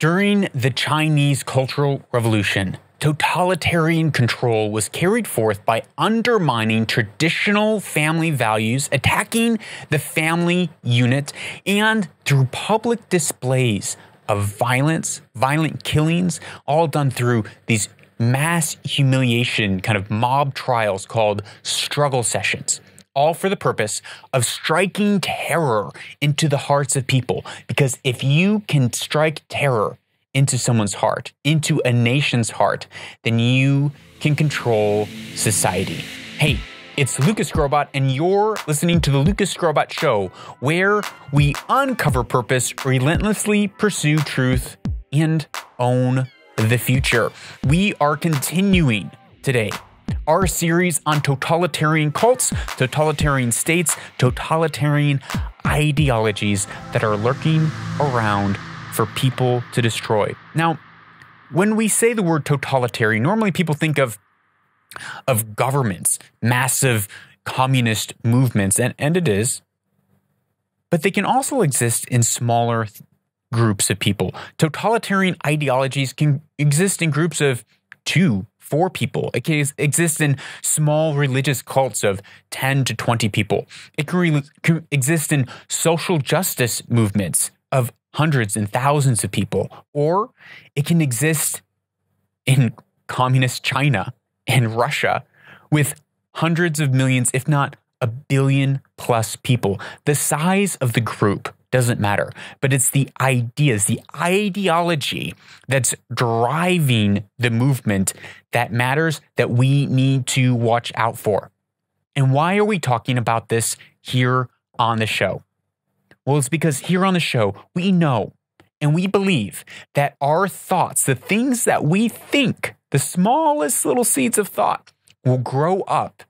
During the Chinese Cultural Revolution, totalitarian control was carried forth by undermining traditional family values, attacking the family unit, and through public displays of violence, violent killings, all done through these mass humiliation kind of mob trials called struggle sessions, all for the purpose of striking terror into the hearts of people. Because if you can strike terror into someone's heart, into a nation's heart, then you can control society. Hey, it's Lucas Grobot, and you're listening to the Lucas Grobot Show, where we uncover purpose, relentlessly pursue truth, and own the future. We are continuing today our series on totalitarian cults, totalitarian states, totalitarian ideologies that are lurking around for people to destroy. Now, when we say the word totalitarian, normally people think of governments, massive communist movements, and it is, but they can also exist in smaller groups of people. Totalitarian ideologies can exist in groups of 2, 4 people. It can exist in small religious cults of 10 to 20 people. It can exist in social justice movements of hundreds and thousands of people. Or it can exist in communist China and Russia with hundreds of millions, if not a billion plus people. The size of the group doesn't matter, but it's the ideas, the ideology that's driving the movement that matters, that we need to watch out for. And why are we talking about this here on the show? Well, it's because here on the show, we know and we believe that our thoughts, the things that we think, the smallest little seeds of thought, will grow up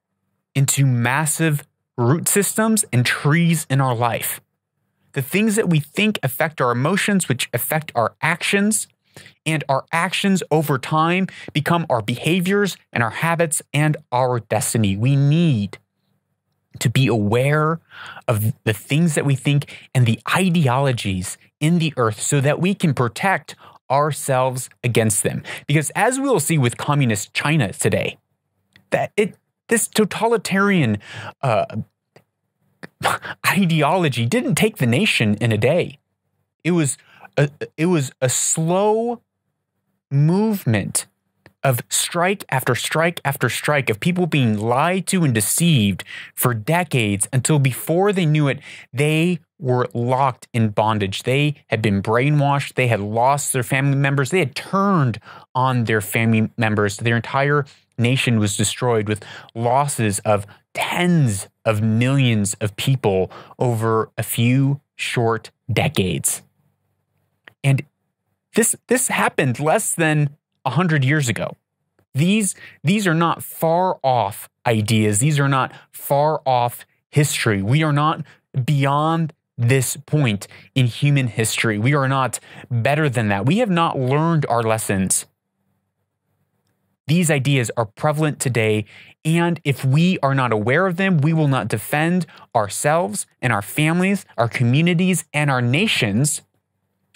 into massive root systems and trees in our life. The things that we think affect our emotions, which affect our actions, and our actions over time become our behaviors and our habits and our destiny. We need to be aware of the things that we think and the ideologies in the earth so that we can protect ourselves against them. Because as we will see with communist China today, that this totalitarian ideology didn't take the nation in a day. It was a slow movement of strike after strike after strike, of people being lied to and deceived for decades until before they knew it, they were locked in bondage. They had been brainwashed. They had lost their family members. They had turned on their family members. Their entire nation was destroyed with losses of tens of millions of people over a few short decades. And this happened less than 100 years ago. These are not far off ideas. These are not far off history. We are not beyond this point in human history. We are not better than that. We have not learned our lessons. These ideas are prevalent today, and if we are not aware of them, we will not defend ourselves and our families, our communities, and our nations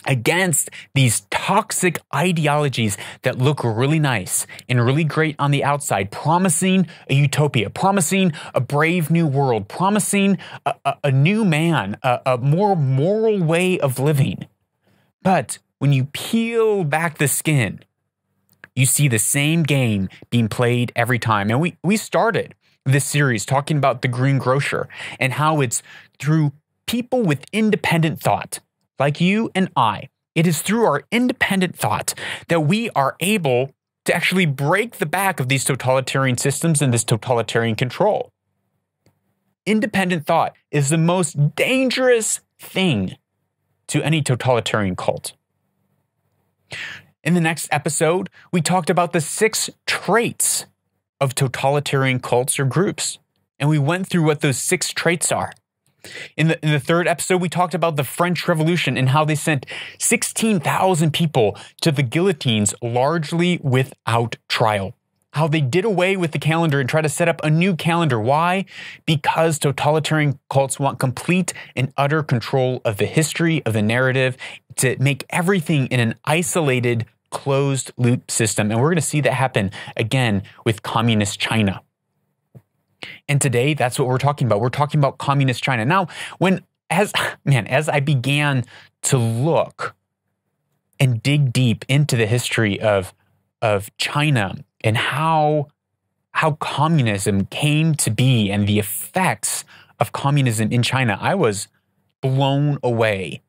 against these toxic ideologies that look really nice and really great on the outside, promising a utopia, promising a brave new world, promising a new man, a more moral way of living. But when you peel back the skin, you see the same game being played every time. And we started this series talking about the green grocer and how it's through people with independent thought, like you and I. It is through our independent thought that we are able to actually break the back of these totalitarian systems and this totalitarian control. Independent thought is the most dangerous thing to any totalitarian cult. In the next episode, we talked about the 6 traits of totalitarian cults or groups, and we went through what those 6 traits are. In the third episode, we talked about the French Revolution and how they sent 16,000 people to the guillotines largely without trial. how they did away with the calendar and tried to set up a new calendar. Why? Because totalitarian cults want complete and utter control of the history, of the narrative, to make everything in an isolated, closed loop system. And we're going to see that happen again with communist China. And today, that's what we're talking about. We're talking about communist China. Now, as I began to look and dig deep into the history of China and how communism came to be and the effects of communism in China, I was blown away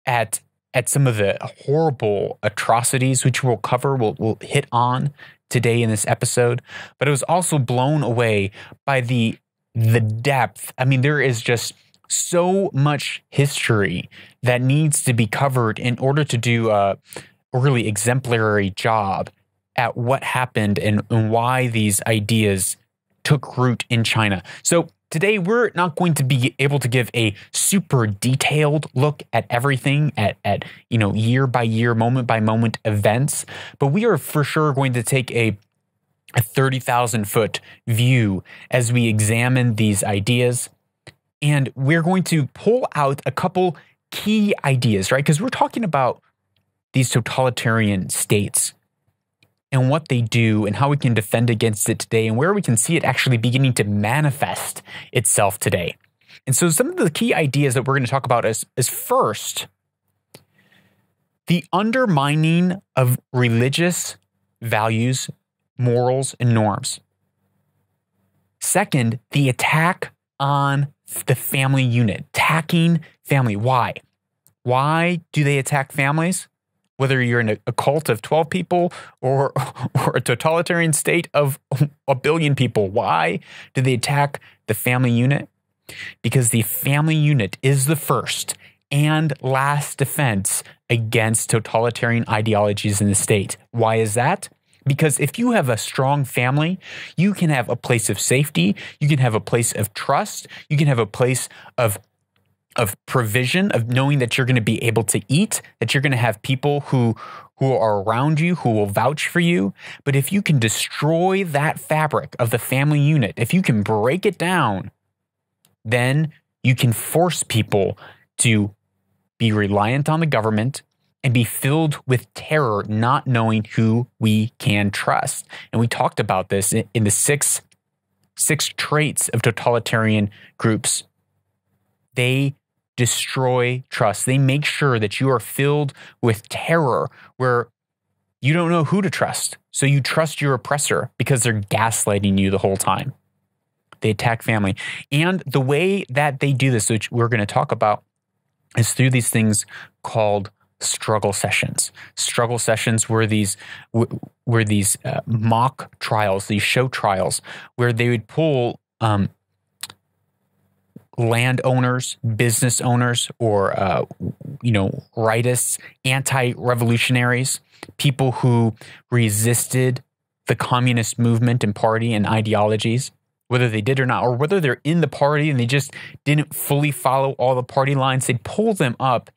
at some of the horrible atrocities, which we'll cover, we'll hit on today in this episode. But I was also blown away by the depth. I mean, there is just so much history that needs to be covered in order to do a really exemplary job at what happened and why these ideas took root in China. So today, we're not going to be able to give a super detailed look at everything at year by year, moment by moment events, but we are for sure going to take a 30,000 foot view as we examine these ideas. And we're going to pull out a couple key ideas, right? Because we're talking about these totalitarian states and what they do and how we can defend against it today and where we can see it actually beginning to manifest itself today. And so some of the key ideas that we're going to talk about is first, the undermining of religious values, morals, and norms. Second, the attack on the family unit, attacking family. Why? Why do they attack families? Whether you're in a cult of 12 people or a totalitarian state of 1 billion people, why do they attack the family unit? Because the family unit is the first and last defense against totalitarian ideologies in the state. Why is that? Because if you have a strong family, you can have a place of safety, you can have a place of trust, you can have a place of provision, of knowing that you're going to be able to eat, that you're going to have people who are around you, who will vouch for you. But if you can destroy that fabric of the family unit, if you can break it down, then you can force people to be reliant on the government and be filled with terror, not knowing who we can trust. And we talked about this in the six traits of totalitarian groups. They destroy trust. They make sure that you are filled with terror where you don't know who to trust. So you trust your oppressor because they're gaslighting you the whole time. They attack family. And the way that they do this, which we're going to talk about, is through these things called struggle sessions. Struggle sessions were these mock trials, these show trials, where they would pull landowners, business owners, or rightists, anti-revolutionaries, people who resisted the communist movement and party and ideologies, whether they did or not, or whether they're in the party and they just didn't fully follow all the party lines. They'd pull them up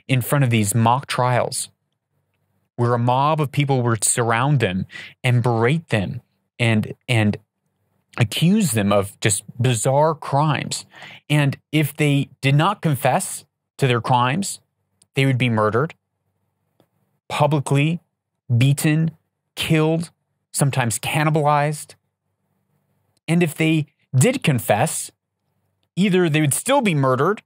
in front of these mock trials where a mob of people would surround them and berate them and accuse them of just bizarre crimes. And if they did not confess to their crimes, they would be murdered, publicly beaten, killed, sometimes cannibalized. And if they did confess, either they would still be murdered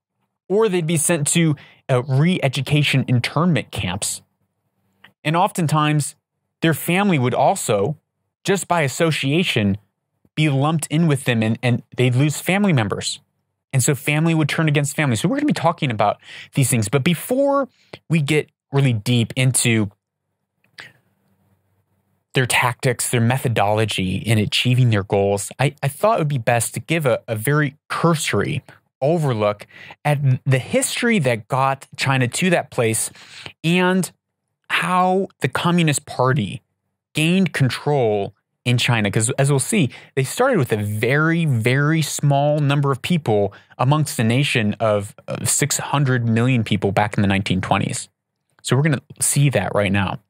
or they'd be sent to re-education internment camps. And oftentimes, their family would also, just by association, be lumped in with them and they'd lose family members. And so family would turn against family. So we're going to be talking about these things. But before we get really deep into their tactics, their methodology in achieving their goals, I thought it would be best to give a very cursory overlook at the history that got China to that place and how the Communist Party gained control in China. Because as we'll see, they started with a very, very small number of people amongst a nation of 600 million people back in the 1920s. So we're going to see that right now.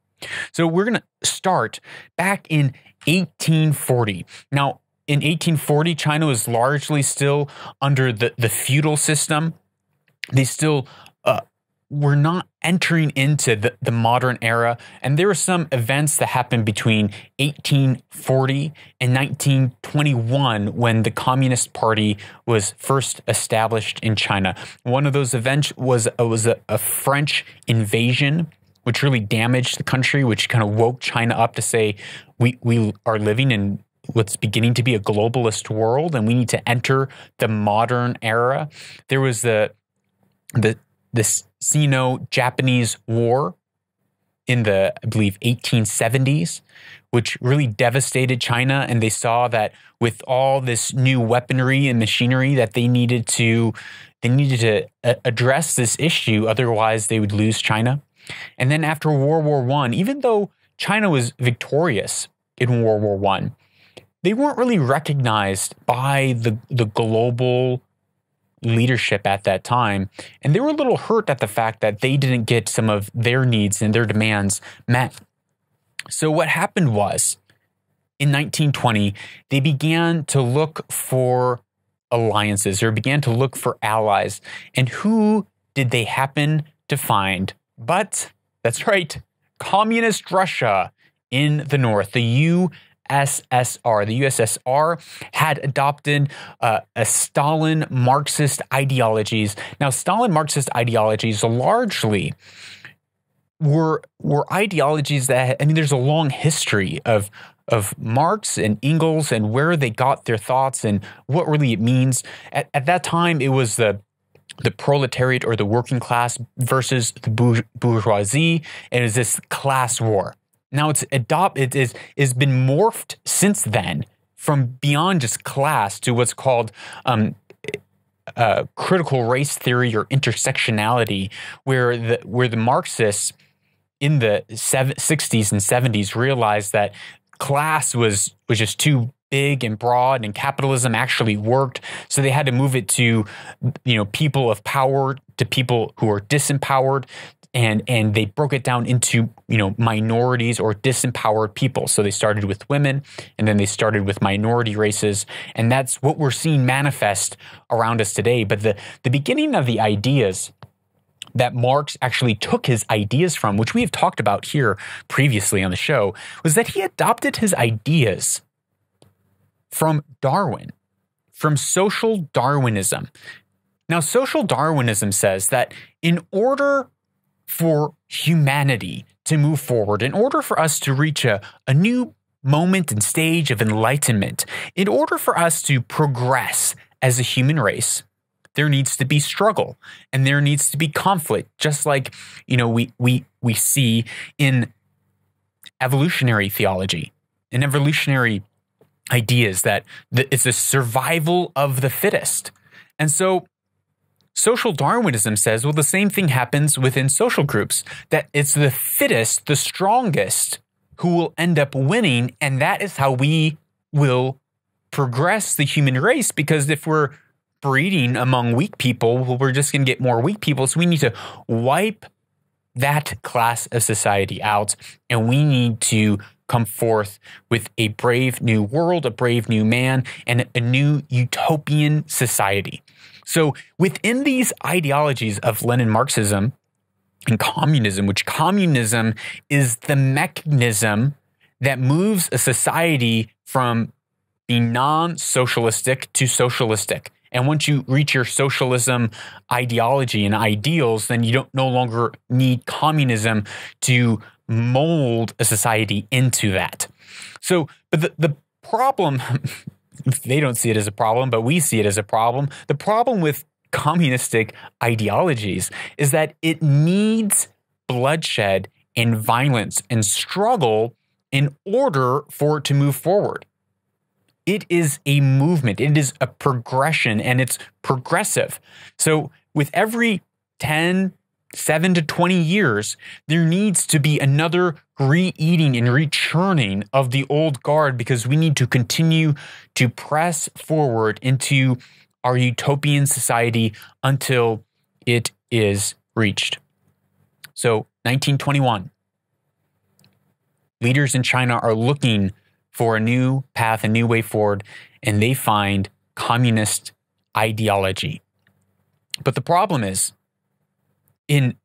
So we're going to start back in 1840. Now, in 1840, China was largely still under the feudal system. They still were not entering into the modern era. And there were some events that happened between 1840 and 1921 when the Communist Party was first established in China. One of those events was a French invasion, which really damaged the country, which kind of woke China up to say, we are living in what's beginning to be a globalist world, and we need to enter the modern era. There was the Sino-Japanese War in the, I believe, 1870s, which really devastated China. And they saw that with all this new weaponry and machinery that they needed to address this issue. Otherwise, they would lose China. And then after World War I, even though China was victorious in World War I, they weren't really recognized by the global leadership at that time. And they were a little hurt at the fact that they didn't get some of their needs and their demands met. So what happened was, in 1920, they began to look for alliances, or began to look for allies. And who did they happen to find? But that's right, Communist Russia in the north, the USSR. The USSR had adopted a Stalin Marxist ideologies. Now, Stalin Marxist ideologies largely were ideologies that, I mean, there's a long history of Marx and Engels and where they got their thoughts and what really it means. At that time, it was the proletariat, or the working class, versus the bourgeoisie. And it was this class war. Now it's has been morphed since then from beyond just class to what's called critical race theory, or intersectionality, where the Marxists in the 60s and 70s realized that class was just too big and broad, and capitalism actually worked. So they had to move it to, people of power to people who are disempowered. And they broke it down into, minorities or disempowered people. So they started with women, and then they started with minority races. And that's what we're seeing manifest around us today. But the beginning of the ideas that Marx actually took his ideas from, which we have talked about here previously on the show, was that he adopted his ideas from Darwin, from social Darwinism. Now, social Darwinism says that in order for humanity to move forward, in order for us to reach a new moment and stage of enlightenment, in order for us to progress as a human race, there needs to be struggle and there needs to be conflict, just like we see in evolutionary theology, in evolutionary ideas, that it's a survival of the fittest. And so social Darwinism says, well, the same thing happens within social groups, that it's the fittest, the strongest, who will end up winning. And that is how we will progress the human race, because if we're breeding among weak people, well, we're just going to get more weak people. So we need to wipe that class of society out, and we need to come forth with a brave new world, a brave new man, and a new utopian society. So within these ideologies of Lenin Marxism and communism, which communism is the mechanism that moves a society from being non-socialistic to socialistic. And once you reach your socialism ideology and ideals, then you don't no longer need communism to mold a society into that. So, but the problem, they don't see it as a problem, but we see it as a problem. The problem with communistic ideologies is that it needs bloodshed and violence and struggle in order for it to move forward. It is a movement. It is a progression, and it's progressive. So with every 7 to 20 years, there needs to be another re-eating and rechurning of the old guard, because we need to continue to press forward into our utopian society until it is reached. So 1921, leaders in China are looking for a new path, a new way forward, and they find communist ideology. But the problem is, in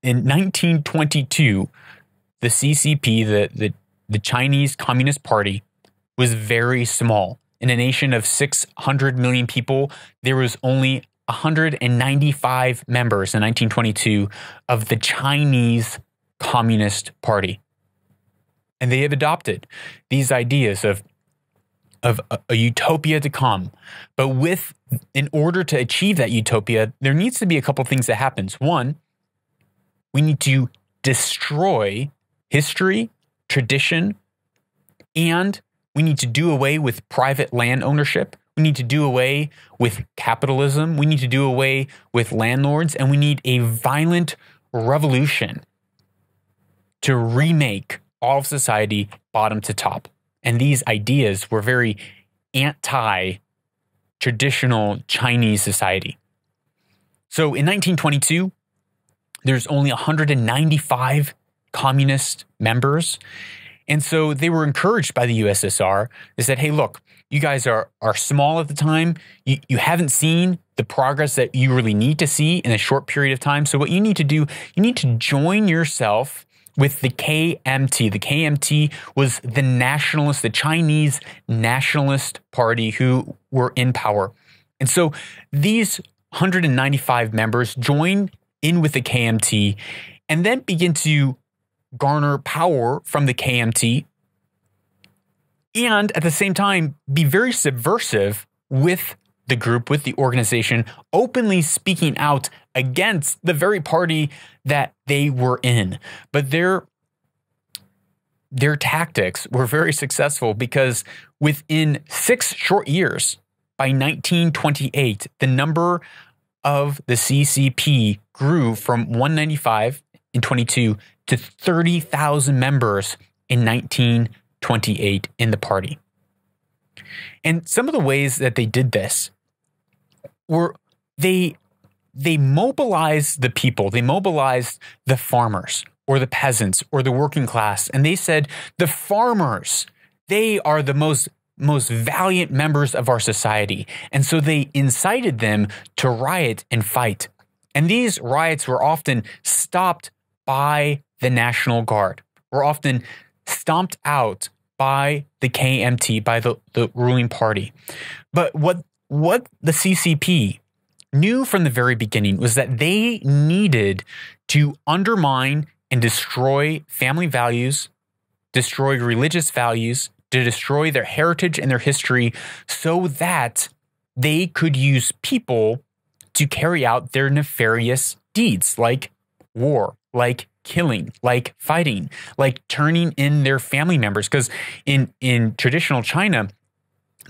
1922, the CCP, the Chinese Communist Party, was very small. In a nation of 600 million people, there was only 195 members in 1922 of the Chinese Communist Party. And they have adopted these ideas of a utopia to come. But in order to achieve that utopia, there needs to be a couple things that happens. One, we need to destroy history, tradition, and we need to do away with private land ownership. We need to do away with capitalism. We need to do away with landlords, and we need a violent revolution to remake all of society bottom to top. And these ideas were very anti-traditional Chinese society. So in 1922, there's only 195 communist members. And so they were encouraged by the USSR. They said, hey, look, you guys are small at the time. You haven't seen the progress that you really need to see in a short period of time. So what you need to do, you need to join yourself with the KMT. The KMT was the Chinese Nationalist Party who were in power. And so these 195 members join in with the KMT and then begin to garner power from the KMT and at the same time be very subversive with the group, with the organization, openly speaking out against the very party that they were in. But their tactics were very successful because within 6 short years, by 1928, the number of the CCP grew from 195 in 22 to 30,000 members in 1928 in the party. And some of the ways that they did this were they mobilized the people, they mobilized the farmers or the peasants or the working class, and they said the farmers, they are the most valiant members of our society. And so they incited them to riot and fight. And these riots were often stopped by the National Guard, were often stomped out by the KMT, by the ruling party. But what the CCP knew from the very beginning was that they needed to undermine and destroy family values, destroy religious values, to destroy their heritage and their history so that they could use people to carry out their nefarious deeds like war, like killing, like fighting, like turning in their family members. Because in traditional China,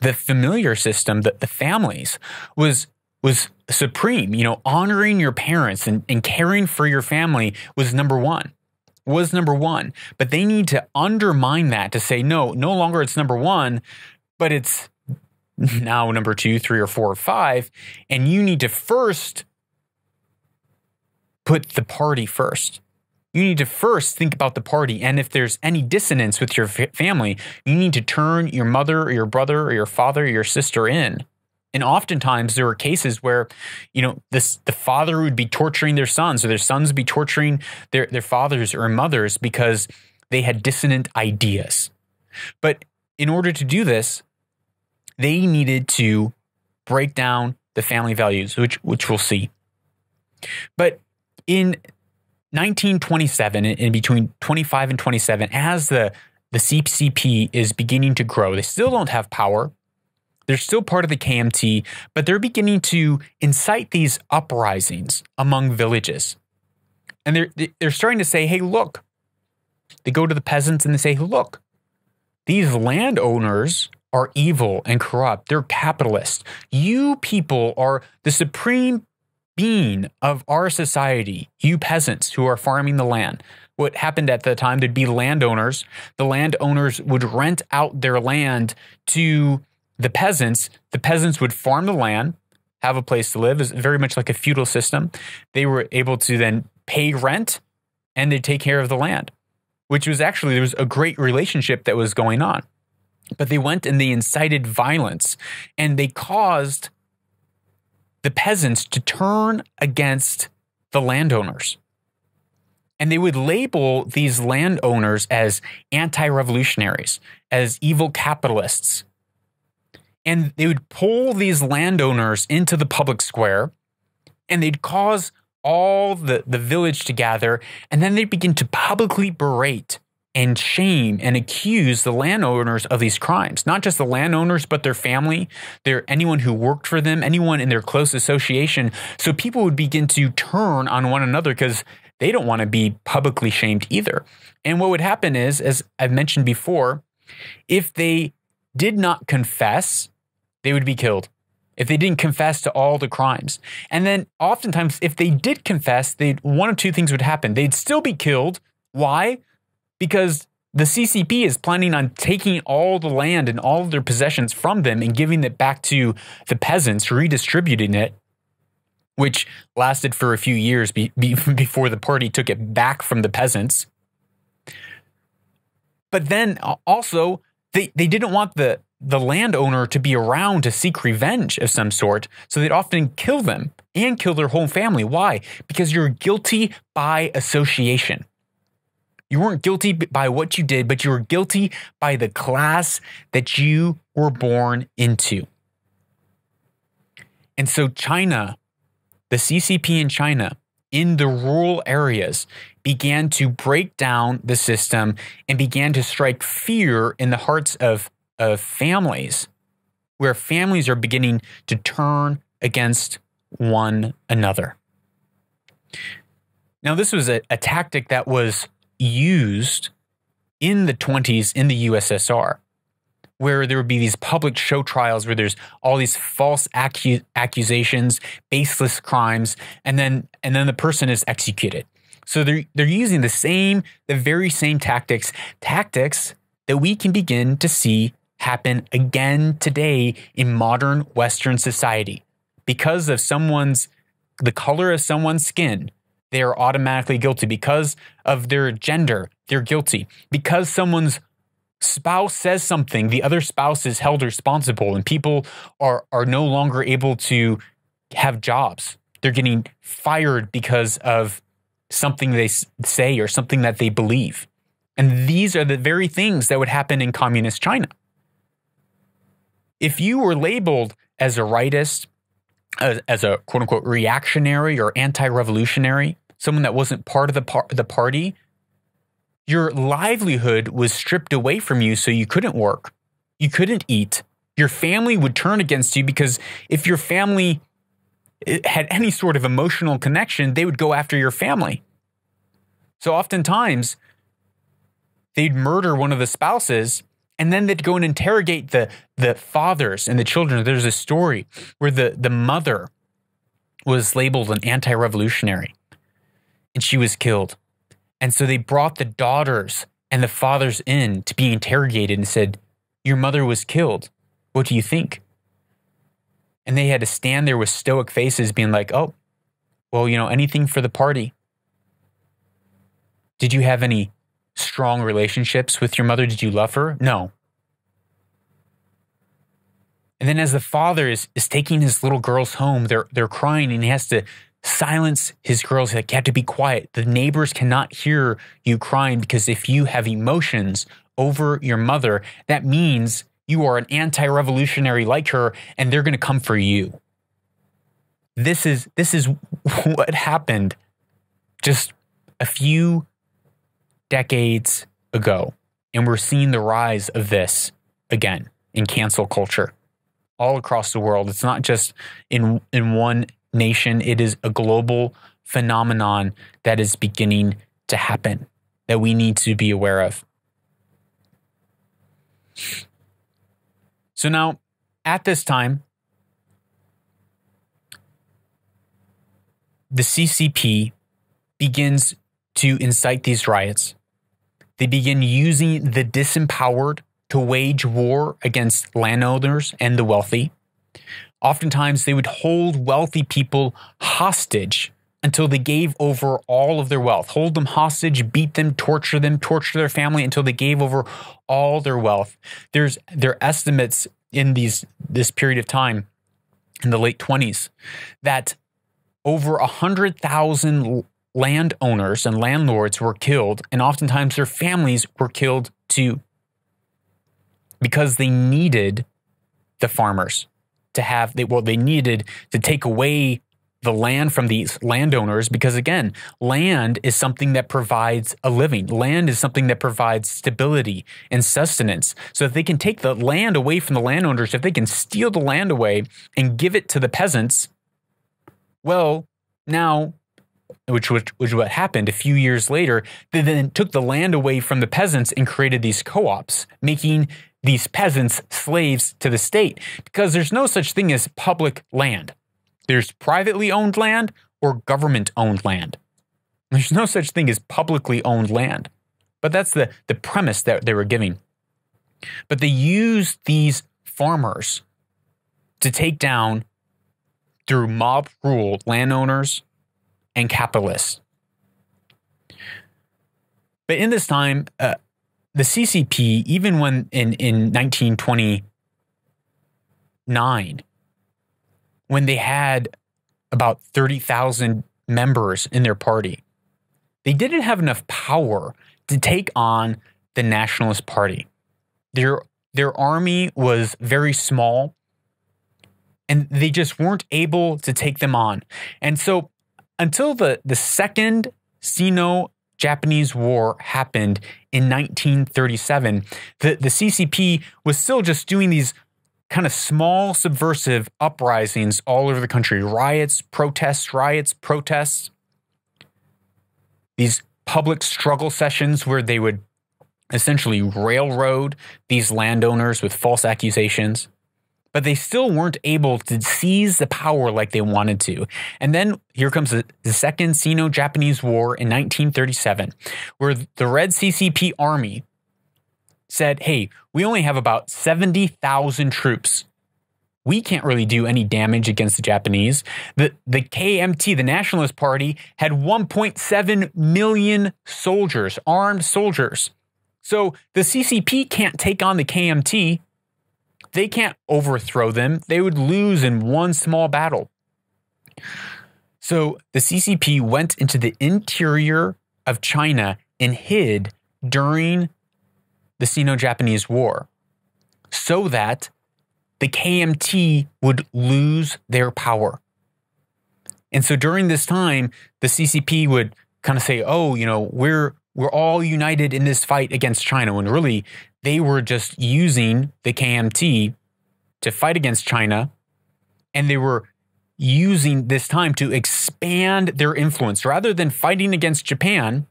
the familiar system, the families, was supreme. You know, honoring your parents and caring for your family was number one. But they need to undermine that to say, no longer it's number one, but it's now number 2, 3, or 4, or 5. And you need to first put the party first. You need to first think about the party. And if there's any dissonance with your family, you need to turn your mother or your brother or your father or your sister in. And oftentimes there were cases where, the father would be torturing their sons, or their sons would be torturing their fathers or mothers because they had dissonant ideas. But in order to do this, they needed to break down the family values, which we'll see. But in 1927, in between 25 and 27, as the CCP is beginning to grow, they still don't have power. They're still part of the KMT, but they're beginning to incite these uprisings among villages. And they're starting to say, hey, look. They go to the peasants and they say, look, these landowners are evil and corrupt. They're capitalists. You people are the supreme being of our society, you peasants who are farming the land. What happened at the time, there'd be landowners. The landowners would rent out their land to the peasants would farm the land, have a place to live. It's very much like a feudal system. They were able to then pay rent and they'd take care of the land. which was actually, there was a great relationship that was going on. But they went and they incited violence, and they caused the peasants to turn against the landowners. And they would label these landowners as anti-revolutionaries, as evil capitalists. And they would pull these landowners into the public square, and they'd cause all the village to gather, and then they'd begin to publicly berate and shame and accuse the landowners of these crimes. Not just the landowners, but their family, anyone who worked for them, anyone in their close association. So people would begin to turn on one another because they don't want to be publicly shamed either. And what would happen is, as I've mentioned before, if they did not confess, they would be killed. If they didn't confess to all the crimes. And then oftentimes, if they did confess, one of two things would happen. They'd still be killed. Why? Because the CCP is planning on taking all the land and all of their possessions from them and giving it back to the peasants, redistributing it, which lasted for a few years before the party took it back from the peasants. But then also, they didn't want the landowner to be around to seek revenge of some sort, so they'd often kill them and kill their whole family. Why? Because you're guilty by association. You weren't guilty by what you did, but you were guilty by the class that you were born into. And so China, the CCP in China, in the rural areas, began to break down the system and began to strike fear in the hearts of families, where families are beginning to turn against one another. Now, this was a tactic that was used in the 20s in the USSR, where there would be these public show trials where there's all these false accusations, baseless crimes, and then the person is executed. So they're using the very same tactics that we can begin to see happen again today in modern Western society. Because of the color of someone's skin, they are automatically guilty. Because of their gender, they're guilty. Because someone's spouse says something, the other spouse is held responsible, and people are no longer able to have jobs. They're getting fired because of something they say or something that they believe. And these are the very things that would happen in communist China. If you were labeled as a rightist, as a quote-unquote reactionary or anti-revolutionary, someone that wasn't part of the party, your livelihood was stripped away from you, so you couldn't work. You couldn't eat. Your family would turn against you, because if your family had any sort of emotional connection, they would go after your family. So oftentimes, they'd murder one of the spouses, and then they'd go and interrogate the fathers and the children. There's a story where the mother was labeled an anti-revolutionary, and she was killed. And so they brought the daughters and the fathers in to be interrogated and said, "Your mother was killed. What do you think?" And they had to stand there with stoic faces being like, "Oh, well, anything for the party." "Did you have any strong relationships with your mother? Did you love her?" "No." And then as the father is taking his little girls home, they're crying, and he has to silence his girls. He's like, "You have to be quiet. The neighbors cannot hear you crying, because if you have emotions over your mother, that means you are an anti-revolutionary like her, and they're going to come for you." This is what happened just a few decades ago. And we're seeing the rise of this again in cancel culture all across the world. It's not just in one nation. It is a global phenomenon that is beginning to happen that we need to be aware of. So now, at this time, the CCP begins to incite these riots. They begin using the disempowered to wage war against landowners and the wealthy. Oftentimes, they would hold wealthy people hostage until they gave over all of their wealth, hold them hostage, beat them, torture their family until they gave over all their wealth. There are estimates in this period of time in the late 20s that over 100,000 landowners and landlords were killed, and oftentimes their families were killed too, because they needed the farmers to have, they needed to take away the land from these landowners, because again, land is something that provides a living. Land is something that provides stability and sustenance. So if they can take the land away from the landowners, if they can steal the land away and give it to the peasants, well, now, which what happened a few years later, they then took the land away from the peasants and created these co-ops, making these peasants slaves to the state, because there's no such thing as public land. There's privately owned land or government owned land. There's no such thing as publicly owned land. But that's the premise that they were giving. But they used these farmers to take down, through mob rule, landowners and capitalists. But in this time, the CCP, even when in 1929, when they had about 30,000 members in their party, they didn't have enough power to take on the Nationalist Party. Their army was very small, and they just weren't able to take them on. And so until the Second Sino-Japanese War happened in 1937, the CCP was still just doing these kind of small subversive uprisings all over the country. Riots, protests. These public struggle sessions where they would essentially railroad these landowners with false accusations. But they still weren't able to seize the power like they wanted to. And then here comes the Second Sino-Japanese War in 1937, where the Red CCP army said, hey, we only have about 70,000 troops. We can't really do any damage against the Japanese. The KMT, the Nationalist Party, had 1.7 million soldiers, armed soldiers. So the CCP can't take on the KMT. They can't overthrow them. They would lose in one small battle. So the CCP went into the interior of China and hid during the Sino-Japanese War so that the KMT would lose their power. And so during this time, the CCP would kind of say, oh, you know, we're all united in this fight against China, when really they were just using the KMT to fight against China, and they were using this time to expand their influence. Rather than fighting against Japan,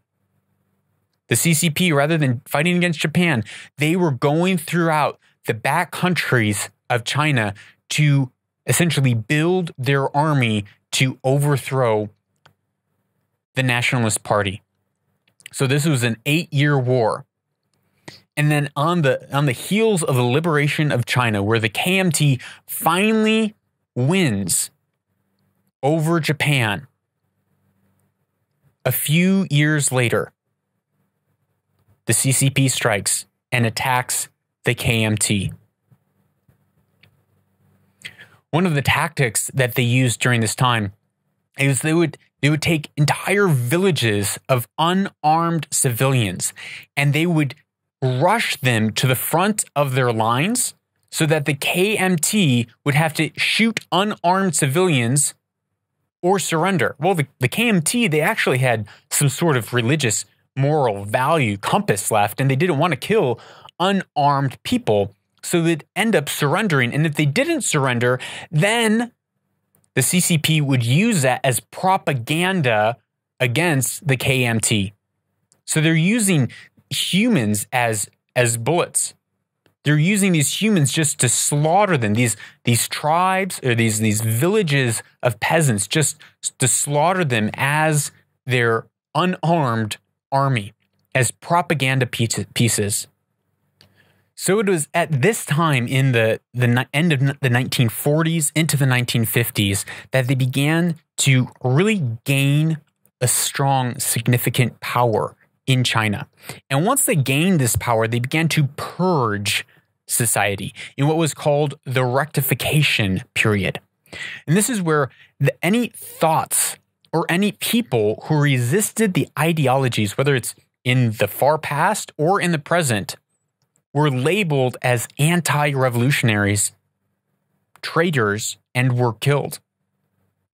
the CCP, rather than fighting against Japan, they were going throughout the back countries of China to essentially build their army to overthrow the Nationalist Party. So this was an 8-year war. And then on the heels of the liberation of China, where the KMT finally wins over Japan, a few years later, the CCP strikes and attacks the KMT. One of the tactics that they used during this time is they would take entire villages of unarmed civilians, and they would rush them to the front of their lines so that the KMT would have to shoot unarmed civilians or surrender. Well, the KMT, they actually had some sort of religious moral value compass left, and they didn't want to kill unarmed people, so they'd end up surrendering. And if they didn't surrender, then the CCP would use that as propaganda against the KMT. So they're using humans as bullets. They're using these humans just to slaughter them, these tribes or these villages of peasants, just to slaughter them as their unarmed army, as propaganda pieces. So it was at this time in the end of the 1940s into the 1950s that they began to really gain a strong, significant power in China. And once they gained this power, they began to purge society in what was called the rectification period. And this is where any thoughts or any people who resisted the ideologies, whether it's in the far past or in the present, were labeled as anti-revolutionaries, traitors, and were killed.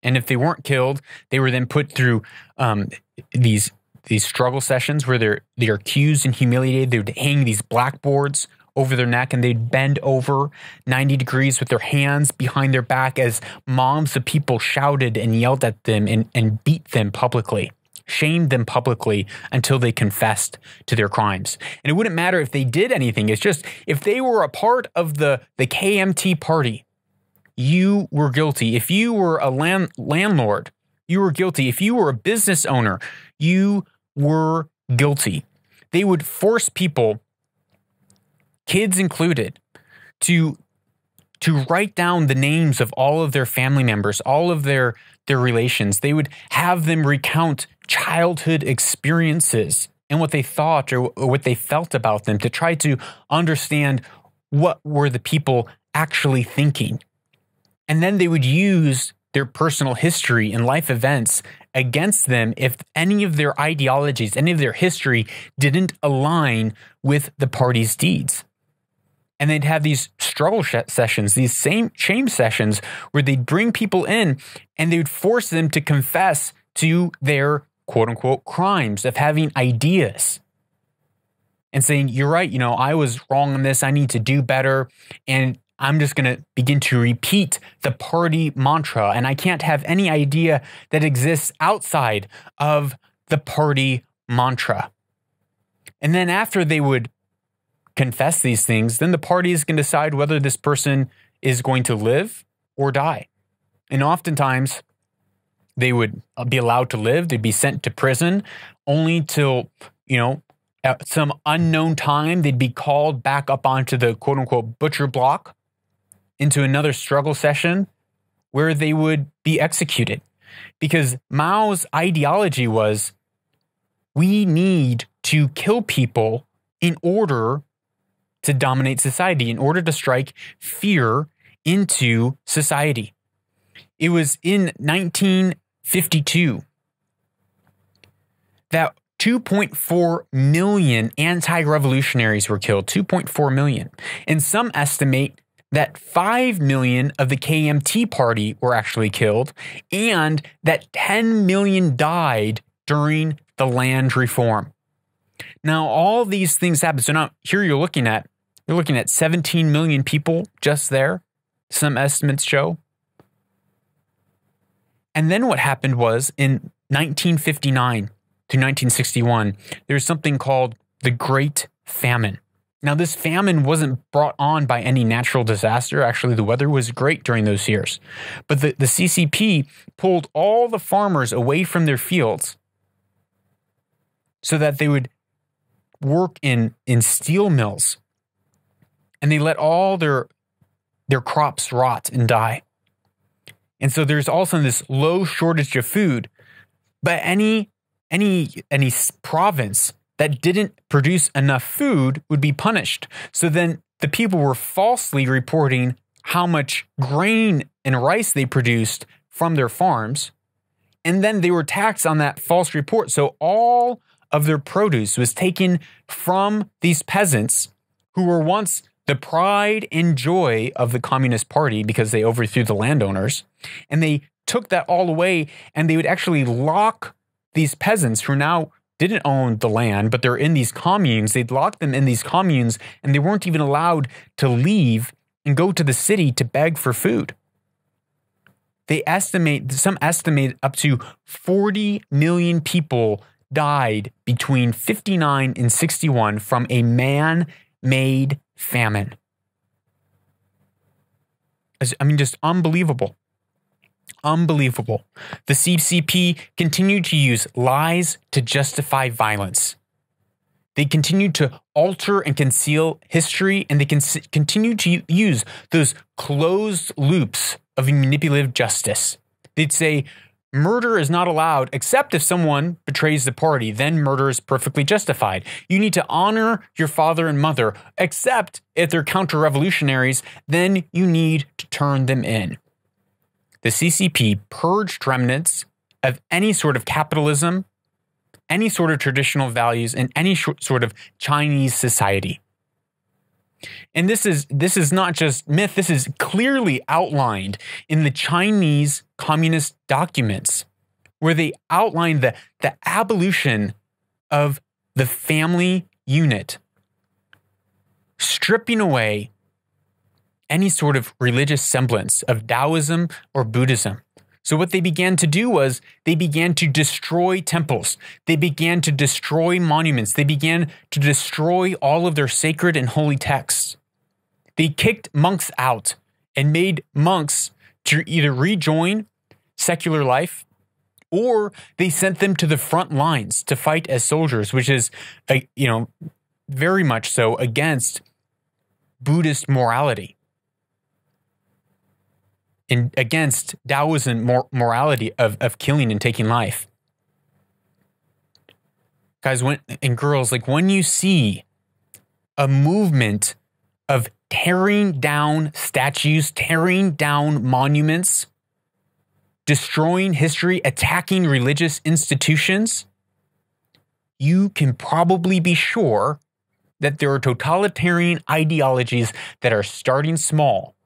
And if they weren't killed, they were then put through these struggle sessions where they're accused and humiliated. They would hang these blackboards over their neck and they'd bend over 90 degrees with their hands behind their back as mobs of people shouted and yelled at them and beat them publicly, shamed them publicly until they confessed to their crimes. And it wouldn't matter if they did anything. It's just if they were a part of the KMT party, you were guilty. If you were a landlord, you were guilty. If you were a business owner, you were guilty. They would force people, kids included, to write down the names of all of their family members, all of their relations. They would have them recount childhood experiences and what they thought or what they felt about them to try to understand what were the people actually thinking. And then they would use their personal history and life events against them if any of their ideologies, any of their history didn't align with the party's deeds. And they'd have these struggle sessions, these same shame sessions where they'd bring people in and they would force them to confess to their quote unquote crimes of having ideas and saying, you're right, I was wrong on this. I need to do better. And I'm just going to begin to repeat the party mantra. And I can't have any idea that exists outside of the party mantra. And then after they would confess these things, then the party is going to decide whether this person is going to live or die. And oftentimes they would be allowed to live. They'd be sent to prison only till, at some unknown time, they'd be called back up onto the quote unquote butcher block into another struggle session where they would be executed. Because Mao's ideology was, we need to kill people in order to dominate society, in order to strike fear into society. It was in 1952 that 2.4 million anti-revolutionaries were killed, 2.4 million. And some estimate that 5 million of the KMT party were actually killed and that 10 million died during the land reform. Now, all these things happened. So now here you're looking at 17 million people just there, some estimates show. And then what happened was in 1959 to 1961, there's something called the Great Famine. Now, this famine wasn't brought on by any natural disaster. Actually, the weather was great during those years. But the CCP pulled all the farmers away from their fields so that they would work in steel mills. And they let all their crops rot and die. And so there's also this low shortage of food. But any province that didn't produce enough food would be punished. So then the people were falsely reporting how much grain and rice they produced from their farms. And then they were taxed on that false report. So all of their produce was taken from these peasants who were once the pride and joy of the Communist Party because they overthrew the landowners. And they took that all away and they would actually lock these peasants who now didn't own the land, but they're in these communes. They'd lock them in these communes and they weren't even allowed to leave and go to the city to beg for food. Some estimate up to 40 million people died between 59 and 61 from a man-made famine. Just unbelievable. Unbelievable. The CCP continued to use lies to justify violence. They continued to alter and conceal history, and they continue to use those closed loops of manipulative justice. They'd say, murder is not allowed except if someone betrays the party. Then murder is perfectly justified. You need to honor your father and mother, except if they're counter-revolutionaries. Then you need to turn them in. The CCP purged remnants of any sort of capitalism, any sort of traditional values, and any sort of Chinese society. And this is not just myth. This is clearly outlined in the Chinese communist documents, where they outline the abolition of the family unit, stripping away any sort of religious semblance of Taoism or Buddhism. So what they began to do was they began to destroy temples. They began to destroy monuments. They began to destroy all of their sacred and holy texts. They kicked monks out and made monks to either rejoin secular life, or they sent them to the front lines to fight as soldiers, which is, very much so against Buddhist morality and against Taoism morality of killing and taking life. Guys and girls, when you see a movement of tearing down statues, tearing down monuments, destroying history, attacking religious institutions, you can probably be sure that there are totalitarian ideologies that are starting small,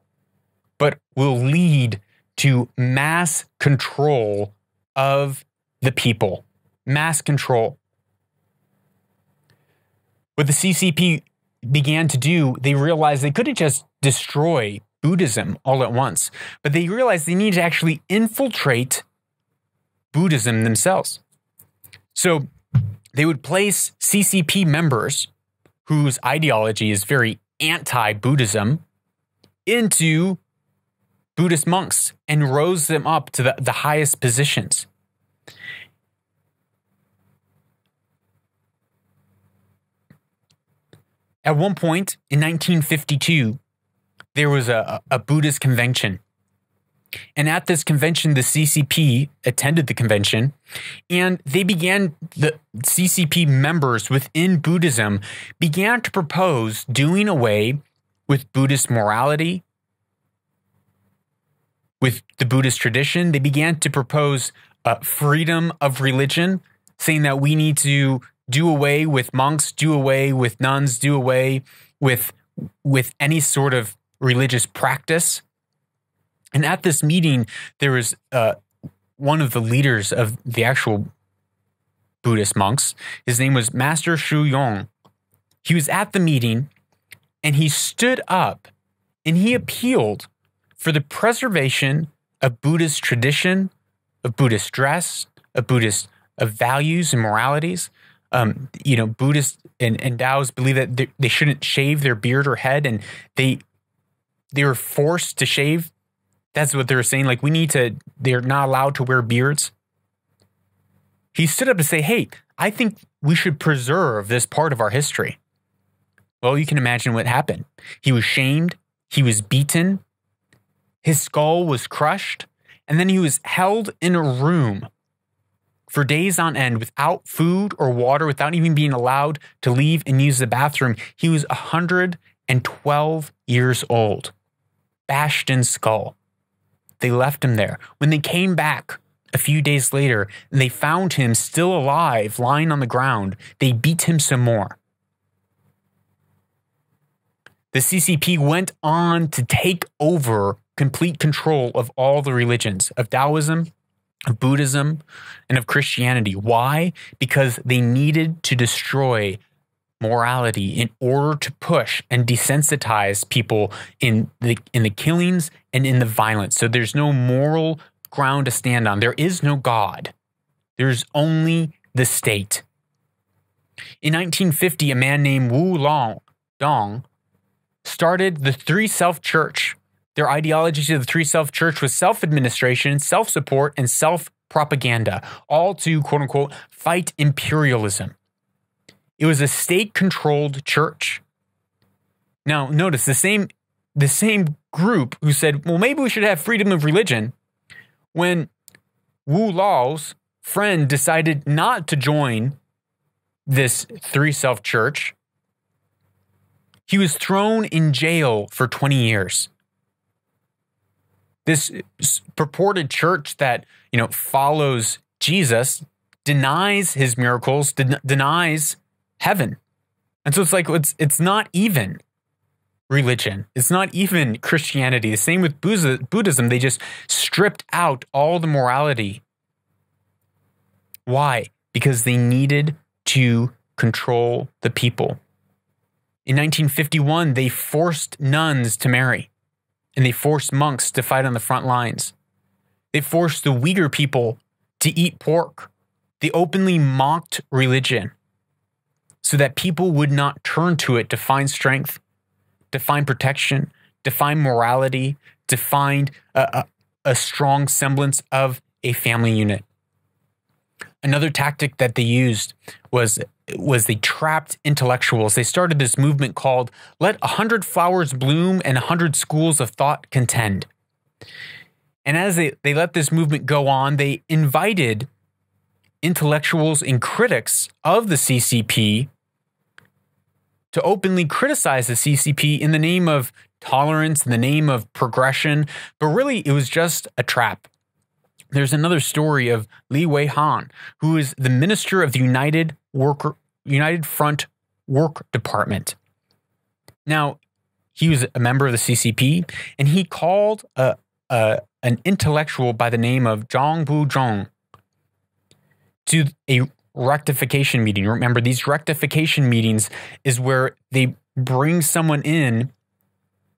but will lead to mass control of the people. Mass control. What the CCP began to do, they realized they couldn't just destroy Buddhism all at once, but they realized they needed to actually infiltrate Buddhism themselves. So they would place CCP members whose ideology is very anti-Buddhism into Buddhist monks and rose them up to the highest positions. At one point in 1952, there was a Buddhist convention. And at this convention, the CCP attended the convention, and the CCP members within Buddhism began to propose doing away with Buddhist morality, with the Buddhist tradition. They began to propose freedom of religion, saying that we need to do away with monks, do away with nuns, do away with any sort of religious practice. And at this meeting, there was one of the leaders of the actual Buddhist monks. His name was Master Shu Yong. He was at the meeting, and he stood up and he appealed for the preservation of Buddhist tradition, of Buddhist dress, of Buddhist values and moralities. Buddhists and Taoists believe that they shouldn't shave their beard or head, and they were forced to shave. That's what they were saying. They're not allowed to wear beards. He stood up to say, hey, I think we should preserve this part of our history. Well, you can imagine what happened. He was shamed. He was beaten. His skull was crushed. And then he was held in a room for days on end without food or water, without even being allowed to leave and use the bathroom. He was 112 years old, bashed in skull. They left him there. When they came back a few days later and they found him still alive, lying on the ground, they beat him some more. The CCP went on to take over complete control of all the religions, of Taoism, of Buddhism, and of Christianity. Why? Because they needed to destroy morality in order to push and desensitize people in the killings and in the violence. So there's no moral ground to stand on. There is no God. There's only the state. In 1950, a man named Wu Dong started the Three Self Church. Their ideologies of the Three Self Church was self-administration, self-support, and self-propaganda, all to, quote-unquote, fight imperialism. It was a state-controlled church. Now, notice the same group who said, well, maybe we should have freedom of religion, when Wu Lao's friend decided not to join this three-self church, he was thrown in jail for 20 years. This purported church that, follows Jesus denies his miracles, denies heaven. And so it's not even religion. It's not even Christianity. The same with Buddhism. They just stripped out all the morality. Why? Because they needed to control the people. In 1951, they forced nuns to marry, and they forced monks to fight on the front lines. They forced the Uyghur people to eat pork. They openly mocked religion so that people would not turn to it to find strength, to find protection, to find morality, to find a strong semblance of a family unit. Another tactic that they used was they trapped intellectuals. They started this movement called "Let 100 Flowers Bloom and 100 Schools of Thought Contend." And as they let this movement go on, they invited intellectuals and critics of the CCP to openly criticize the CCP in the name of tolerance, in the name of progression. But really, it was just a trap. There's another story of Li Wei-han, who is the minister of the United Front Work Department. Now, he was a member of the CCP, and he called an intellectual by the name of Zhang Bu-zhong to a rectification meeting. Remember, these rectification meetings is where they bring someone in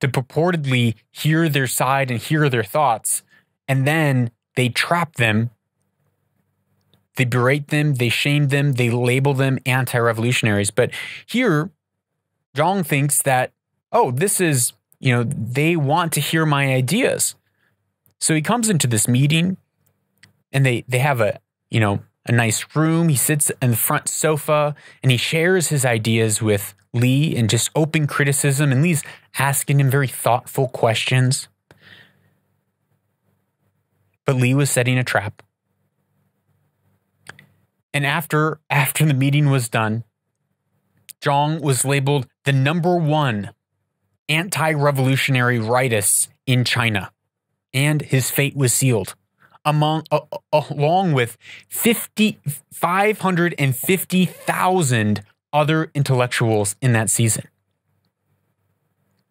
to purportedly hear their side and hear their thoughts, and then they trap them, they berate them, they shame them, they label them anti-revolutionaries. But here, Zhang thinks that, this is, they want to hear my ideas. So he comes into this meeting, and they have a nice room. He sits in the front sofa, and he shares his ideas with Li and just open criticism, and Li's asking him very thoughtful questions. But Li was setting a trap. And after the meeting was done, Zhang was labeled the #1 anti-revolutionary rightist in China, and his fate was sealed, along with 550,000 other intellectuals in that season.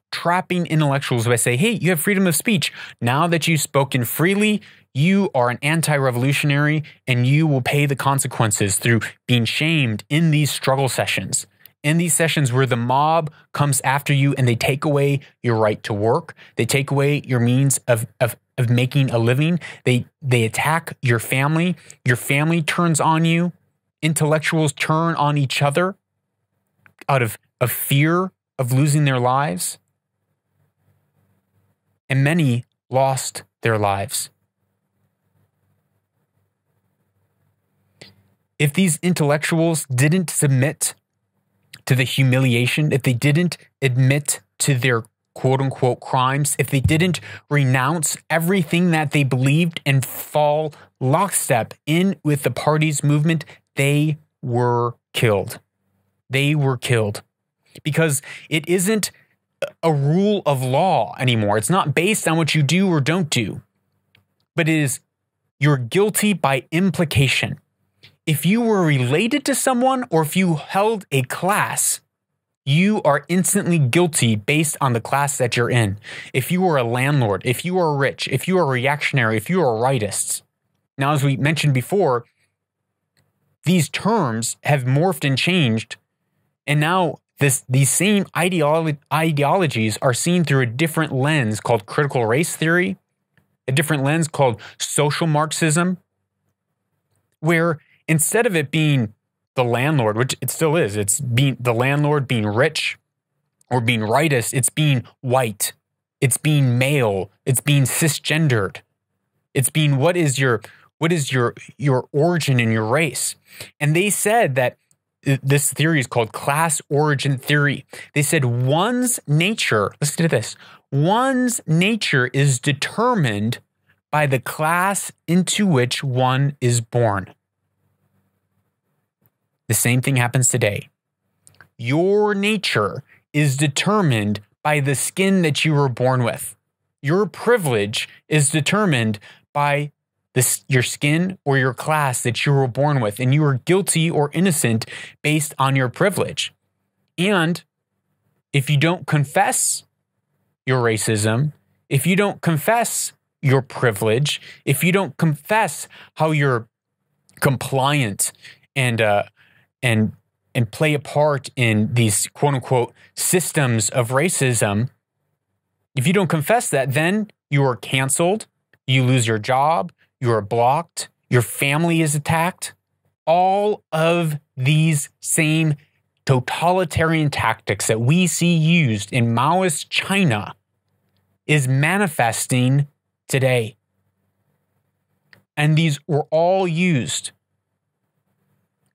Trapping intellectuals by saying, hey, you have freedom of speech. Now that you've spoken freely, you are an anti-revolutionary, and you will pay the consequences through being shamed in these struggle sessions. In these sessions where the mob comes after you and they take away your right to work, they take away your means of making a living, they attack your family turns on you, intellectuals turn on each other out of fear of losing their lives. And many lost their lives. If these intellectuals didn't submit to the humiliation, if they didn't admit to their quote-unquote crimes, if they didn't renounce everything that they believed and fall lockstep in with the party's movement, they were killed. They were killed. Because it isn't a rule of law anymore. It's not based on what you do or don't do, but it is you're guilty by implication. If you were related to someone or if you held a class, you are instantly guilty based on the class that you're in. If you were a landlord, if you are rich, if you are reactionary, if you are rightists. Now, as we mentioned before, these terms have morphed and changed, and now these same ideologies are seen through a different lens called critical race theory, a different lens called social Marxism, where instead of it being the landlord, which it still is, it's being the landlord being rich or being rightist, it's being white, it's being male, it's being cisgendered, it's being what is your origin and your race. And they said that this theory is called class origin theory. They said one's nature, listen to this, one's nature is determined by the class into which one is born. The same thing happens today. Your nature is determined by the skin that you were born with. Your privilege is determined by your skin or your class that you were born with, and you are guilty or innocent based on your privilege. And if you don't confess your racism, if you don't confess your privilege, if you don't confess how you're compliant and play a part in these quote unquote systems of racism, if you don't confess that, then you are canceled, you lose your job, you are blocked, your family is attacked. All of these same totalitarian tactics that we see used in Maoist China is manifesting today. And these were all used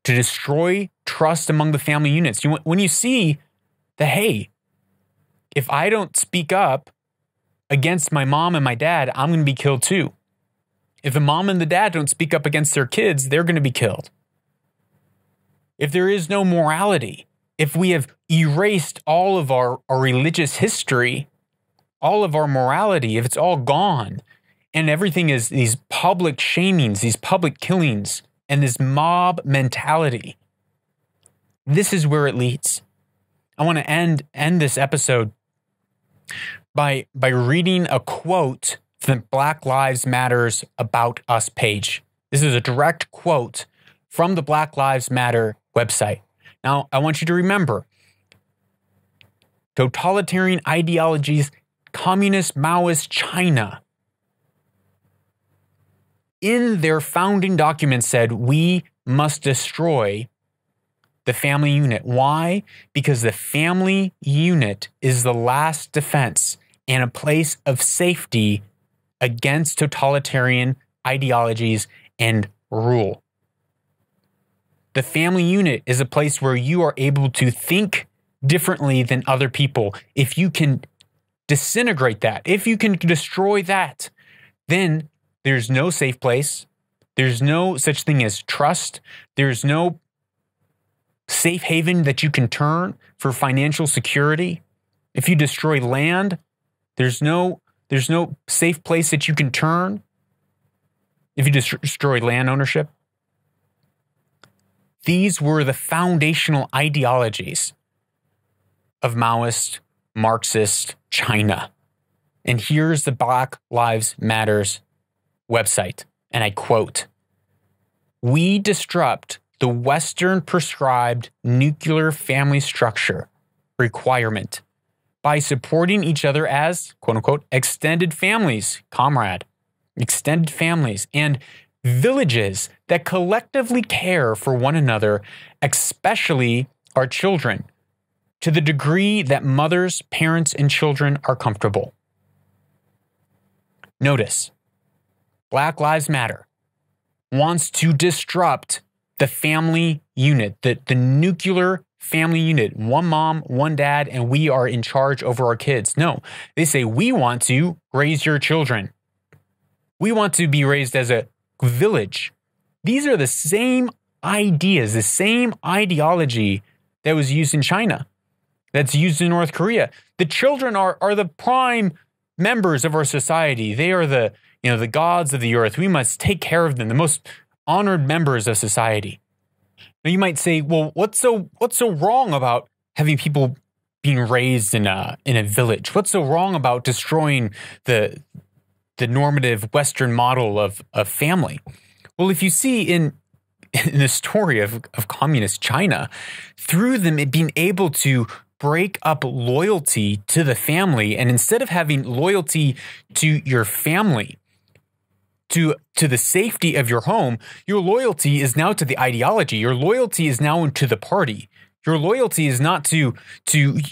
to destroy trust among the family units. When you see that, hey, if I don't speak up against my mom and my dad, I'm going to be killed too. If the mom and the dad don't speak up against their kids, they're going to be killed. If there is no morality, if we have erased all of our religious history, all of our morality, if it's all gone, and everything is these public shamings, these public killings, and this mob mentality, this is where it leads. I want to end this episode by reading a quote from the Black Lives Matter's About Us page. This is a direct quote from the Black Lives Matter website. Now, I want you to remember, totalitarian ideologies, communist Maoist China, in their founding document said, we must destroy the family unit. Why? Because the family unit is the last defense and a place of safety against totalitarian ideologies and rule. The family unit is a place where you are able to think differently than other people. If you can disintegrate that, if you can destroy that, then there's no safe place. There's no such thing as trust. There's no safe haven that you can turn for financial security. If you destroy land, there's no safe place that you can turn if you destroy land ownership. These were the foundational ideologies of Maoist, Marxist China. And here's the Black Lives Matter's website, and I quote, "We disrupt the Western prescribed nuclear family structure requirement by supporting each other as, quote unquote, extended families, comrade, extended families, and villages that collectively care for one another, especially our children, to the degree that mothers, parents, and children are comfortable." Notice, Black Lives Matter wants to disrupt the family unit, the nuclear family unit, one mom, one dad, and we are in charge over our kids. No, they say we want to raise your children. We want to be raised as a village. These are the same ideas, the same ideology that was used in China, that's used in North Korea. The children are the prime members of our society. They are the gods of the earth. We must take care of them, the most honored members of society. Now you might say, well, what's so wrong about having people being raised in a village? What's so wrong about destroying the normative Western model of family? Well, if you see in the story of communist China, through them being able to break up loyalty to the family, and instead of having loyalty to your family, to the safety of your home, your loyalty is now to the ideology. Your loyalty is now to the party. Your loyalty is not to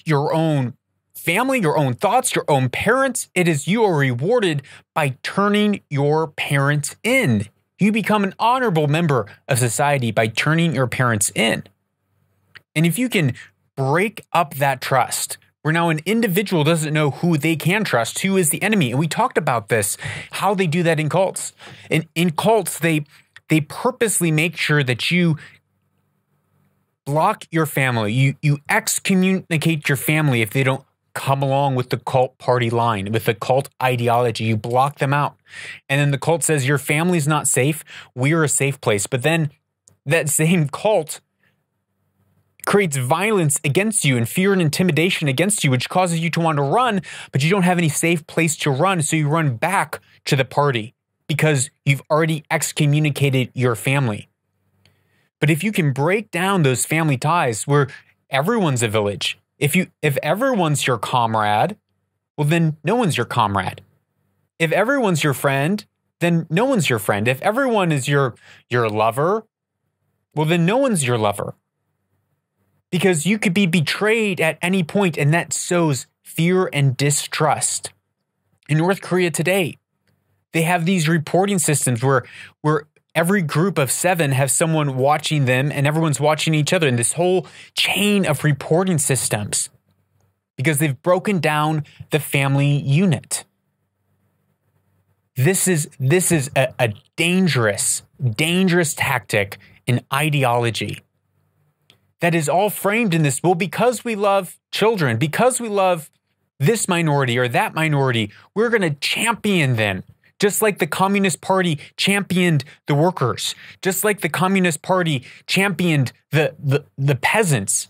your own family, your own thoughts, your own parents. It is you are rewarded by turning your parents in. You become an honorable member of society by turning your parents in. And if you can break up that trust, where now an individual doesn't know who they can trust, who is the enemy. And we talked about this, how they do that in cults. In cults, they purposely make sure that you block your family. You excommunicate your family if they don't come along with the cult party line, with the cult ideology. You block them out. And then the cult says your family's not safe. We're a safe place. But then that same cult creates violence against you and fear and intimidation against you, which causes you to want to run, but you don't have any safe place to run. So you run back to the party because you've already excommunicated your family. But if you can break down those family ties where everyone's a village, if everyone's your comrade, well, then no one's your comrade. If everyone's your friend, then no one's your friend. If everyone is your lover, well, then no one's your lover. Because you could be betrayed at any point, and that sows fear and distrust. In North Korea today, they have these reporting systems where every group of 7 have someone watching them and everyone's watching each other in this whole chain of reporting systems because they've broken down the family unit. This is a dangerous tactic in ideology that is all framed in this, well, because we love children, because we love this minority or that minority, we're going to champion them. Just like the Communist Party championed the workers, just like the Communist Party championed the peasants,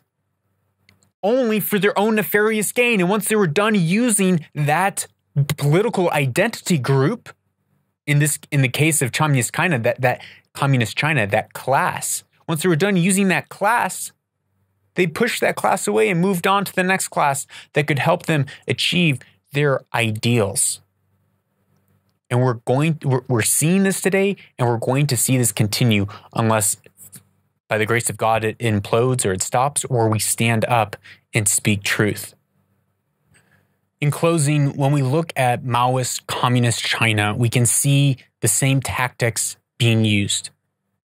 only for their own nefarious gain. And once they were done using that political identity group, in the case of Communist China, that Communist China, that class, once they were done using that class, they pushed that class away and moved on to the next class that could help them achieve their ideals. And we're seeing this today, and we're going to see this continue unless, by the grace of God, it implodes or it stops, or we stand up and speak truth. In closing, when we look at Maoist communist China, we can see the same tactics being used.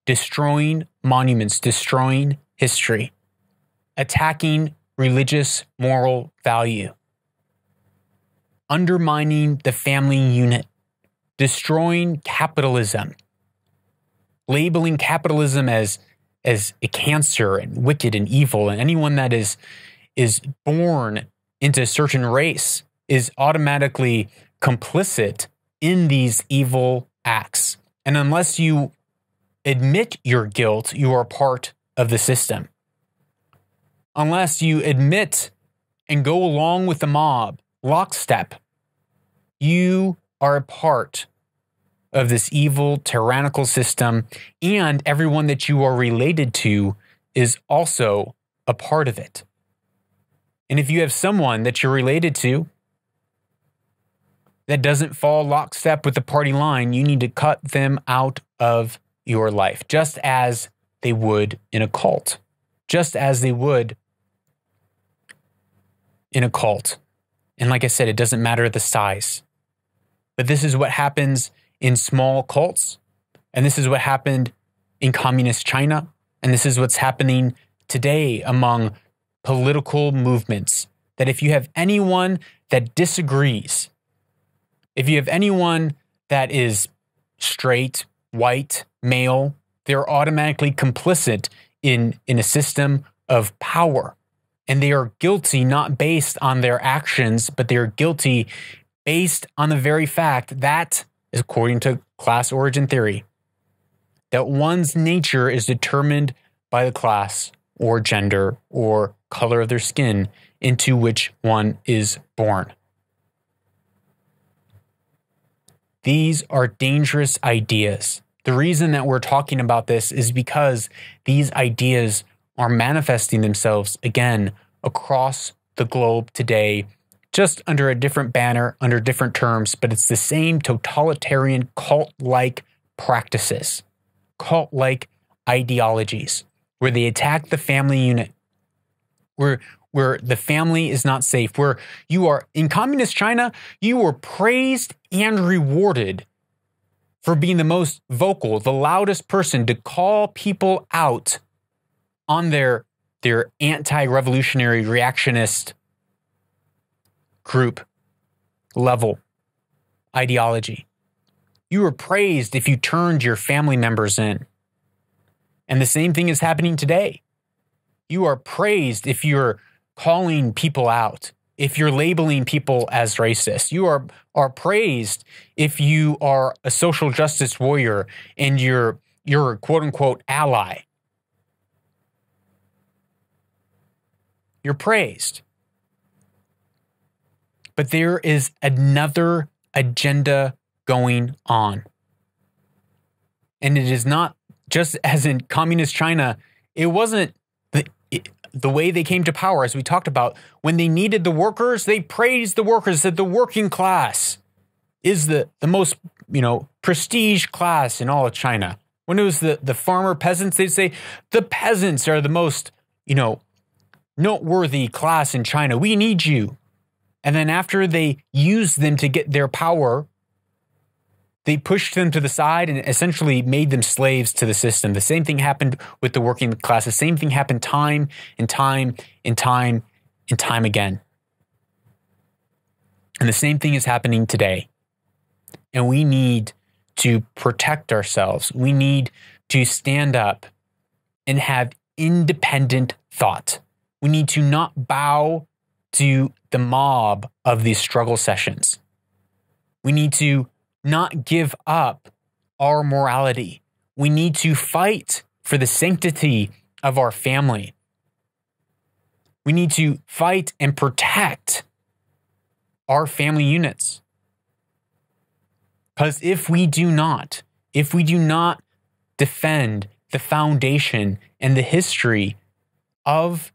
Destroying monuments, destroying history, attacking religious moral value, undermining the family unit, destroying capitalism, labeling capitalism as a cancer and wicked and evil, and anyone that is born into a certain race is automatically complicit in these evil acts. And unless you admit your guilt, you are part of the system. Unless you admit and go along with the mob, lockstep, you are a part of this evil, tyrannical system, and everyone that you are related to is also a part of it. And if you have someone that you're related to that doesn't fall lockstep with the party line, you need to cut them out of your life, just as they would in a cult. Just as they would in a cult. And like I said, it doesn't matter the size. But this is what happens in small cults, and this is what happened in communist China, and this is what's happening today among political movements. That if you have anyone that disagrees, if you have anyone that is straight, white, male, they're automatically complicit in a system of power. And they are guilty not based on their actions, but they are guilty based on the very fact that, according to class origin theory, that one's nature is determined by the class or gender or color of their skin into which one is born. These are dangerous ideas. The reason that we're talking about this is because these ideas are manifesting themselves again across the globe today, just under a different banner, under different terms, but it's the same totalitarian cult-like practices, cult-like ideologies, where they attack the family unit, where the family is not safe, where you are, in communist China, you are praised and rewarded for being the most vocal, the loudest person to call people out on their their anti-revolutionary reactionist group level ideology. You were praised if you turned your family members in. And the same thing is happening today. You are praised if you're calling people out, if you're labeling people as racist. You are praised if you are a social justice warrior and you're a quote-unquote ally. You're praised. But there is another agenda going on. And it is not just as in communist China. It wasn't the way they came to power, as we talked about. When they needed the workers, they praised the workers, said the working class is the most, prestige class in all of China. When it was the farmer peasants, they'd say the peasants are the most, noteworthy class in China. We need you. And then after they used them to get their power, they pushed them to the side and essentially made them slaves to the system. The same thing happened with the working class. The same thing happened time and time and time and time again. And the same thing is happening today. And we need to protect ourselves. We need to stand up and have independent thought. We need to not bow to the mob of these struggle sessions. We need to not give up our morality. We need to fight for the sanctity of our family. We need to fight and protect our family units. Because if we do not defend the foundation and the history of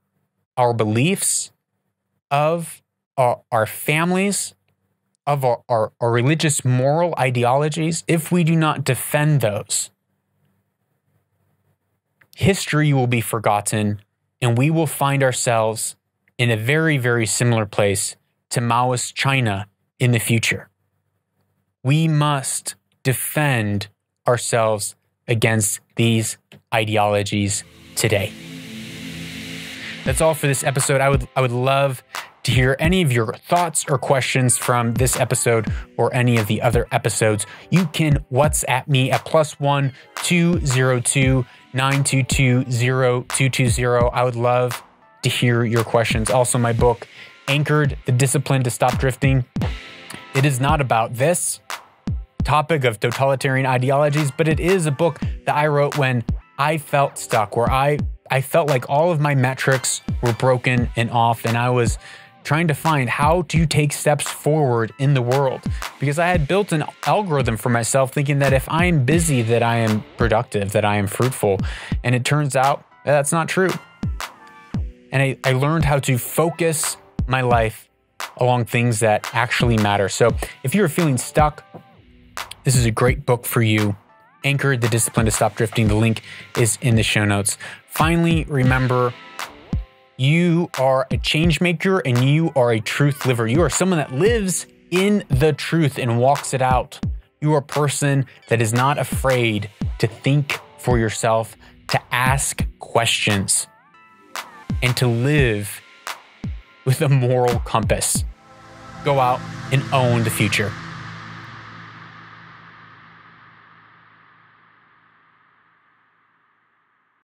our beliefs, of our families, of our religious moral ideologies, if we do not defend those, history will be forgotten and we will find ourselves in a very, very similar place to Maoist China in the future. We must defend ourselves against these ideologies today. That's all for this episode. I would love to hear any of your thoughts or questions from this episode or any of the other episodes. You can WhatsApp me at +1 202 922 0220. I would love to hear your questions. Also, my book, Anchored: The Discipline to Stop Drifting. It is not about this topic of totalitarian ideologies, but it is a book that I wrote when I felt stuck, where I felt like all of my metrics were broken and off, and I was trying to find how to take steps forward in the world, because I had built an algorithm for myself thinking that if I am busy, that I am productive, that I am fruitful. And it turns out that that's not true. And I learned how to focus my life along things that actually matter. So if you're feeling stuck, this is a great book for you. Anchored: The Discipline to Stop Drifting. The link is in the show notes. Finally, remember, you are a change maker and you are a truth liver. You are someone that lives in the truth and walks it out. You are a person that is not afraid to think for yourself, to ask questions, and to live with a moral compass. Go out and own the future.